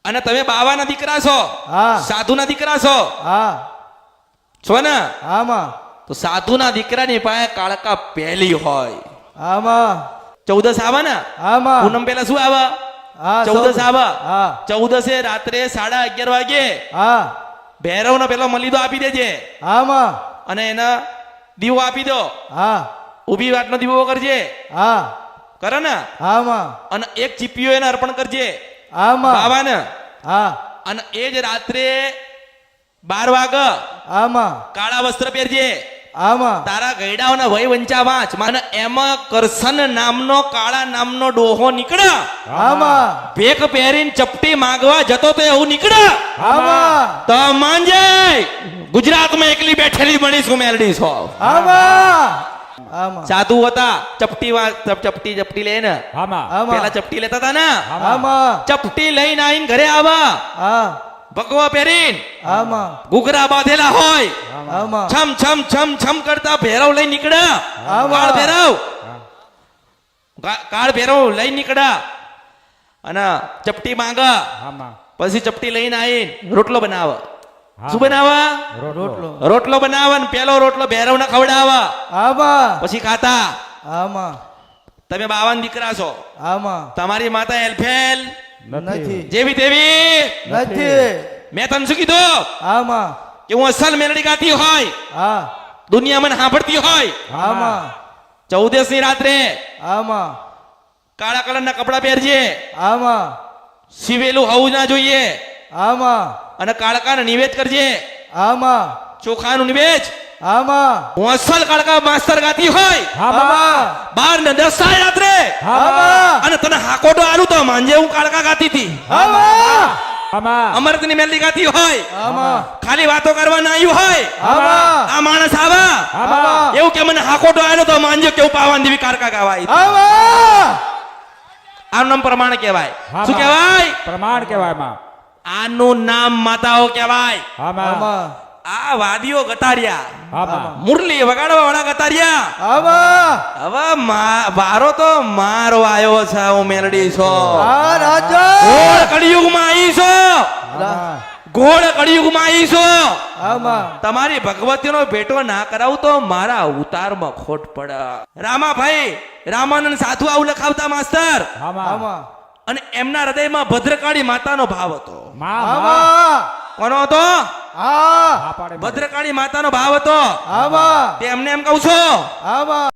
અને તમે બાવાના દીકરા છો, હા સાધુના દીકરા છો, હા છો ને? આમાં તો સાધુના દીકરાની પાસે કાળકા પહેલી હોય. આમાં 14 આવે ને, આમાં પૂનમ પહેલા શું આવે? હા 14 આવે. હા 14 રાત્રે 11:30 વાગે હા ભૈરવનો પેલો મલીદો આપી દેજે આમાં અને એના દીવો આપી દો. હા ઊભી વાટનો દીવો કરજે, હા કરે ને? આમાં અને એક ચીપિયો એને અર્પણ કરજે આમાં બાવાને. હા અને એ જ રાત્રે 12 વાગે આમાં કાળા વસ્ત્ર પહેરજે. આમાં તારા ગયડાઓના વય વંચા વાંચ. માને એમાં કરસન નામનો કાળા નામનો ડોહો નીકળે, આમાં ભેખ પહેરીને ચપટી માંગવા જતો તો એવું નીકળે આમાં તો માંજે ગુજરાતમાં એકલી બેઠેલી બનીશું મેલડી છો. આમાં આમાં સાધુ હતા, ચપટી ચપટી લઈને આમાં પેલા ચપટી લેતા હતા ને, આમાં ચપટી લઈને આવીને ઘરે આવા, હા ભગવા પહેરીને આમાં ઘૂઘરા બાંધેલા હોય, આમાં છમ છમ છમ છમ કરતા ભેરવ લઈ નીકળ્યા. આવા. કાળ ભેરવ લઈ નીકળ્યા અને ચપટી માંગા. આમાં પછી ચપટી લઈને આવીને રોટલો બનાવે. હા. શું બનાવે? રોટલો રોટલો બનાવે ને પેલો રોટલો ભેરવ ને ખવડાવે. આમાં પછી ખાતા. આમાં તમે બાવાના દીકરા છો, આમાં તમારી માતા એલફેલ નથી જેવી તેવી. નથી મેં તને શું કીધું આમાં કે હું અસલ મેલડી ગાતી હોય, હા દુનિયા મને સાંભળતી હોય. આમાં 14 ની રાત્રે આમાં કાળા કલરના કપડા પહેરજે, આમાં સીવેલું હોવું ના જોઈએ, આમાં અને કાળકાને નિવેદ કરજે, આમાં ચોખાનું નિવેદ. આમાં હું અસલ કાળકા માસ્તર ગાતી હોય, આમાં 12 ને 10 થાય રાત્રે, આમાં અને તને હાકોટો આલું તો માંજે હું કાળકા ગાતી હતી. આમાં આમાં અમૃતની મેલડી ગાતી હોય, આમાં ખાલી વાતો કરવા ના આવ્યું હોય, આમાં આ માણસ આવા આમાં એવું કે મને હાકોટો આલ્યો તો માંજે કેવું પાવાન દેવી કાળકા ગાવાય. આમાં આનું નામ પ્રમાણ કહેવાય. હા, શું હા. કહેવાય? પ્રમાણ કહેવાય માં. આનું નામ માતાઓ કહેવાય. આમાં આમાં આ વાદીઓ ગતાર્યા, આમાં મુરલી વગાડવા વાળા ગતાર્યા. આમાં હવે વારો તો મારો આવ્યો છે, હું મેલડી છો. આ રાજા ઘોડ કળિયુગમાં આવી છો, આમાં ઘોડ કળિયુગમાં આવી છો. આમાં તમારી ભગવતીનો ભેટો ના કરાવું તો મારા અવતારમાં ખોટ પડે. રામાભાઈ રામાનંદ સાધુ આવું લખાવતા માસ્તર, આમાં આમાં અને એમના હૃદયમાં ભદ્રકાળી માતાનો ભાવ હતો. માં આમાં કોનો હતો? આ આ પાડે ભદ્રકાળી માતાનો ભાવ હતો. આમાં તે એમને એમ કહું છું આમાં